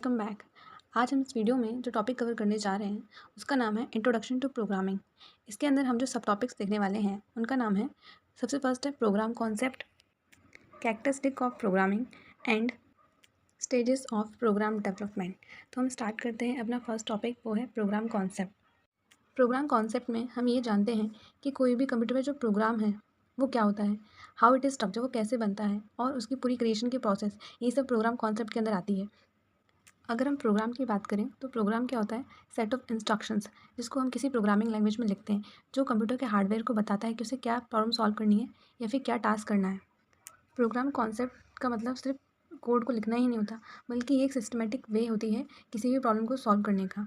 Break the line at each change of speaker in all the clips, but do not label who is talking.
Welcome back. आज हम इस वीडियो में जो टॉपिक कवर करने जा रहे हैं उसका नाम है इंट्रोडक्शन टू प्रोग्रामिंग। इसके अंदर हम जो सब टॉपिक्स देखने वाले हैं उनका नाम है, सबसे फर्स्ट है program concept, characteristic of programming and stages of program development. तो हम स्टार्ट करते हैं अपना फर्स्ट टॉपिक, वो है प्रोग्राम कॉन्सेप्ट। प्रोग्राम कॉन्सेप्ट में हम ये जानते हैं कि कोई भी कंप्यूटर में जो प्रोग्राम है वो क्या होता है, हाउ इट इज़ स्ट्रक्चर, वो कैसे बनता है और उसकी पूरी क्रिएशन की प्रोसेस, ये सब प्रोग्राम कॉन्सेप्ट के अंदर आती है। अगर हम प्रोग्राम की बात करें तो प्रोग्राम क्या होता है, सेट ऑफ इंस्ट्रक्शंस जिसको हम किसी प्रोग्रामिंग लैंग्वेज में लिखते हैं, जो कंप्यूटर के हार्डवेयर को बताता है कि उसे क्या प्रॉब्लम सॉल्व करनी है या फिर क्या टास्क करना है। प्रोग्राम कॉन्सेप्ट का मतलब सिर्फ कोड को लिखना ही नहीं होता, बल्कि ये एक सिस्टमेटिक वे होती है किसी भी प्रॉब्लम को सॉल्व करने का।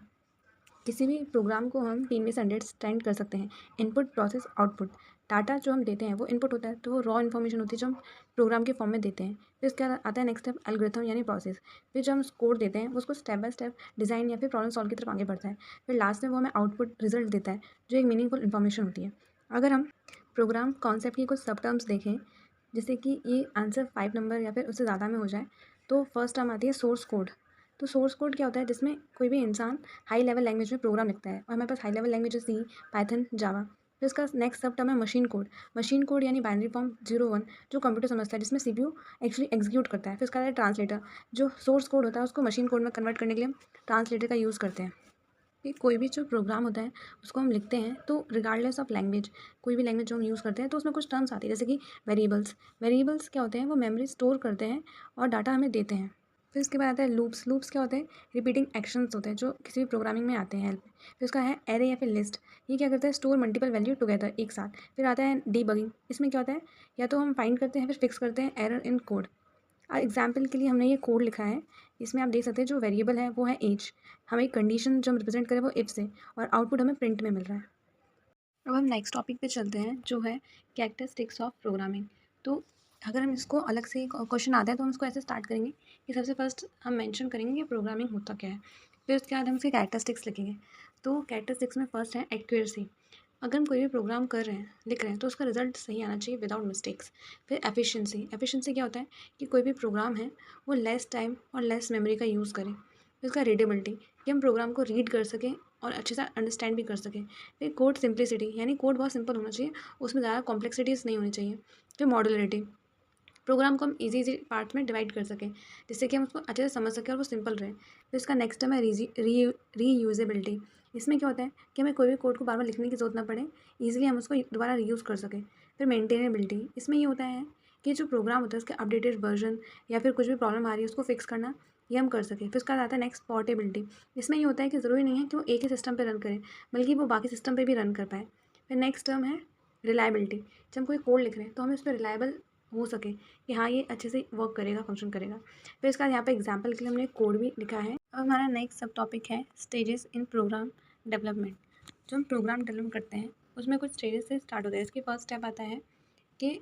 किसी भी प्रोग्राम को हम 3 में से अंडरस्टैंड कर सकते हैं, इनपुट, प्रोसेस, आउटपुट। डाटा जो हम देते हैं वो इनपुट होता है, तो वो रॉ इन्फॉर्मेशन होती है जो हम प्रोग्राम के फॉर्म में देते हैं। फिर उसके बाद आता है नेक्स्ट स्टेप, एल्गोरिथम यानी प्रोसेस। फिर जो हम कोड देते हैं वो उसको स्टेप बाय स्टेप डिज़ाइन या फिर प्रॉब्लम सॉल्व की तरफ आगे बढ़ता है। फिर लास्ट में वो हमें आउटपुट रिजल्ट देता है जो एक मीनिंगफुल इन्फॉर्मेशन होती है। अगर हम प्रोग्राम कॉन्सेप्ट की कुछ सब टर्म्स देखें, जैसे कि ये आंसर 5 नंबर या फिर उससे ज़्यादा में हो जाए, तो फर्स्ट टर्म आती है सोर्स कोड। तो सोर्स कोड क्या होता है, जिसमें कोई भी इंसान हाई लेवल लैंग्वेज में प्रोग्राम लिखता है, और हमारे पास हाई लेवल लैंग्वेज है सी, पाइथन, जावा। फिर इसका नेक्स्ट सब टर्म है मशीन कोड। मशीन कोड यानी बाइनरी फॉर्म 0 1 जो कंप्यूटर समझता है, जिसमें सीपीयू एक्चुअली एग्जीक्यूट करता है। फिर उसका है ट्रांसलेटर, जो सोर्स कोड होता है उसको मशीन कोड में कन्वर्ट करने के लिए हम ट्रांसलेटर का यूज़ करते हैं। कि कोई भी जो प्रोग्राम होता है उसको हम लिखते हैं तो रिगार्डलेस ऑफ लैंग्वेज, कोई भी लैंग्वेज जो हम यूज़ करते हैं तो उसमें कुछ टर्म्स आती है, जैसे कि वेरिएबल्स। वेरिएबल्स क्या होते हैं, वो मेमोरी स्टोर करते हैं और डाटा हमें देते हैं। फिर उसके बाद आता है लूप्स। लूप्स क्या होते हैं, रिपीटिंग एक्शंस होते हैं जो किसी भी प्रोग्रामिंग में आते हैं हेल्प। फिर उसका है एरे या फिर लिस्ट, ये क्या करता है, स्टोर मल्टीपल वैल्यू टुगेदर एक साथ। फिर आता है डीबगिंग, इसमें क्या होता है, या तो हम फाइंड करते हैं फिर फिक्स करते हैं एरर इन कोड। और एग्जाम्पल के लिए हमने ये कोड लिखा है, इसमें आप देख सकते हैं जो वेरिएबल है वो है एज। हमें एक कंडीशन जो हम रिप्रेजेंट करें वो इफ से, और आउटपुट हमें प्रिंट में मिल रहा है। अब हम नेक्स्ट टॉपिक पे चलते हैं जो है कैरेक्टरिस्टिक्स ऑफ प्रोग्रामिंग। तो अगर हम इसको अलग से क्वेश्चन आता है तो हम इसको ऐसे स्टार्ट करेंगे कि सबसे फर्स्ट हम मेंशन करेंगे कि प्रोग्रामिंग होता क्या है, फिर उसके बाद हम इसके कैरेक्टरिस्टिक्स लिखेंगे। तो कैरेक्टरिस्टिक्स में फर्स्ट है एक्यूरेसी। अगर हम कोई भी प्रोग्राम कर रहे हैं, लिख रहे हैं, तो उसका रिजल्ट सही आना चाहिए विदाउट मिस्टेक्स। फिर एफिशिएंसी। एफिशिएंसी क्या होता है कि कोई भी प्रोग्राम है वो लेस टाइम और लेस मेमोरी का यूज़ करें। फिर उसका रीडेबिलिटी, कि हम प्रोग्राम को रीड कर सकें और अच्छे से अंडरस्टैंड भी कर सकें। फिर कोड सिंप्लिसिटी, यानी कोड बहुत सिंपल होना चाहिए, उसमें ज़्यादा कॉम्प्लेक्सिटीज़ नहीं होनी चाहिए। फिर मॉड्यूलरिटी, प्रोग्राम को हम इजी पार्ट्स में डिवाइड कर सकें जिससे कि हम उसको अच्छे से समझ सकें और वो सिंपल रहे। फिर इसका नेक्स्ट टर्म है रीयूजेबिलिटी। इसमें क्या होता है कि हमें कोई भी कोड को बार बार लिखने की जरूरत ना पड़े, ईजिली हम उसको दोबारा रीयूज़ कर सकें। फिर मेंटेनेबिलिटी, इसमें ये होता है कि जो प्रोग्राम होता है उसके अपडेटेड वर्जन या फिर कुछ भी प्रॉब्लम आ रही है उसको फिक्स करना, ये हम कर सकें। फिर उसका आता है नेक्स्ट पोर्टेबिलिटी। इसमें ये होता है कि ज़रूरी नहीं है कि वो एक ही सिस्टम पर रन करे, बल्कि वो बाकी सिस्टम पर भी रन कर पाए। फिर नेक्स्ट टर्म है रिलायबिलिटी। जब हम कोई कोड लिख रहे हैं तो हमें उस पर रिलायबल हो सके कि हाँ ये अच्छे से वर्क करेगा, फंक्शन करेगा। फिर इसका यहाँ पे एग्जांपल के लिए हमने कोड भी लिखा है। अब हमारा नेक्स्ट सब टॉपिक है स्टेजेस इन प्रोग्राम डेवलपमेंट। जो हम प्रोग्राम डेवलप करते हैं उसमें कुछ स्टेजेस से स्टार्ट होता है। इसके फर्स्ट स्टेप आता है कि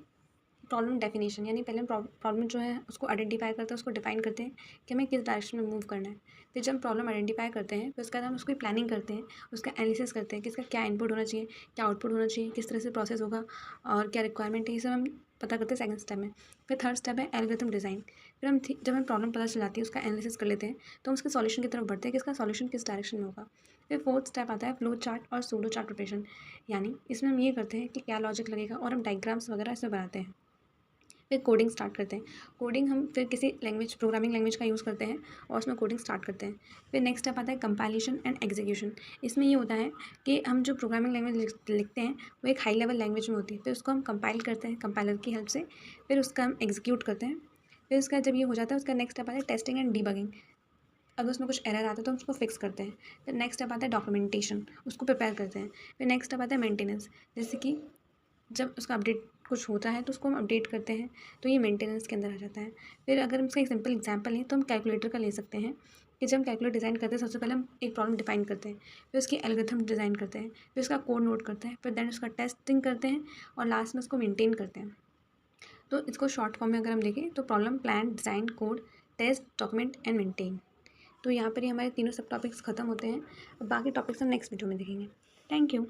प्रॉब्लम डेफिनेशन, यानी पहले हम प्रॉब्लम जो है उसको आइडेंटिफाई करते हैं, उसको डिफाइन करते हैं कि हमें किस डायरेक्शन में मूव करना है। फिर जब हम प्रॉब्लम आइडेंटिफाई करते हैं फिर उसके बाद हम उसकी प्लानिंग करते हैं, उसका एनालिसिस करते हैं कि इसका क्या इनपुट होना चाहिए, क्या आउटपुट होना चाहिए, किस तरह से प्रोसेस होगा और क्या रिक्वायरमेंट है, ये सब हम पता करते हैं सेकंड स्टेप में। फिर थर्ड स्टेप है एल्गोरिथम डिज़ाइन। फिर हम जब हमें प्रॉब्लम पता चल जाती है उसका एनालिसिस कर लेते हैं तो हम उसके सॉल्यूशन की तरफ बढ़ते हैं कि इसका सॉल्यूशन किस डायरेक्शन में होगा। फिर फोर्थ स्टेप आता है फ्लो चार्ट और सूडो चार्ट प्रिपरेशन, यानी इसमें हम ये करते हैं कि क्या लॉजिक लगेगा और हम डायग्राम्स वगैरह इसमें बनाते हैं। फिर कोडिंग स्टार्ट करते हैं। कोडिंग हम फिर किसी लैंग्वेज, प्रोग्रामिंग लैंग्वेज का यूज़ करते हैं और उसमें कोडिंग स्टार्ट करते हैं। फिर नेक्स्ट स्टेप आता है कंपाइलेशन एंड एग्जीक्यूशन। इसमें ये होता है कि हम जो प्रोग्रामिंग लैंग्वेज लिखते हैं वो एक हाई लेवल लैंग्वेज में होती है, फिर उसको हम कंपाइल करते हैं कंपाइलर की हेल्प से, फिर उसका हम एग्जीक्यूट करते हैं। फिर उसका जब ये हो जाता है उसका नेक्स्ट स्टेप आता है टेस्टिंग एंड डीबगिंग। अगर उसमें कुछ एरर आता है तो हम उसको फिक्स करते हैं। फिर नेक्स्ट स्टेप आता है डॉक्यूमेंटेशन, उसको प्रिपेयर करते हैं। फिर नेक्स्ट स्टेप आता है मेंटेनेंस, जैसे कि जब उसका अपडेट कुछ होता है तो उसको हम अपडेट करते हैं, तो ये मेंटेनेंस के अंदर आ जाता है। फिर अगर हम इसका एक सिंपल एग्जांपल लें तो हम कैलकुलेटर का ले सकते हैं कि जब हम कैलकुलेटर डिज़ाइन करते हैं सबसे पहले हम एक प्रॉब्लम डिफाइन करते हैं, फिर उसकी एल्गोरिथम डिज़ाइन करते हैं, फिर उसका कोड नोट करते हैं, फिर देन उसका टेस्टिंग करते हैं और लास्ट में उसको मेंटेन करते हैं। तो इसको शॉर्ट फॉर्म में अगर हम देखें तो problem, plan, design, code, test, document and maintain. तो यहाँ पर ही हमारे तीनों सब टॉपिक्स खत्म होते हैं। अब बाकी टॉपिक्स हम नेक्स्ट वीडियो में देखेंगे। Thank you.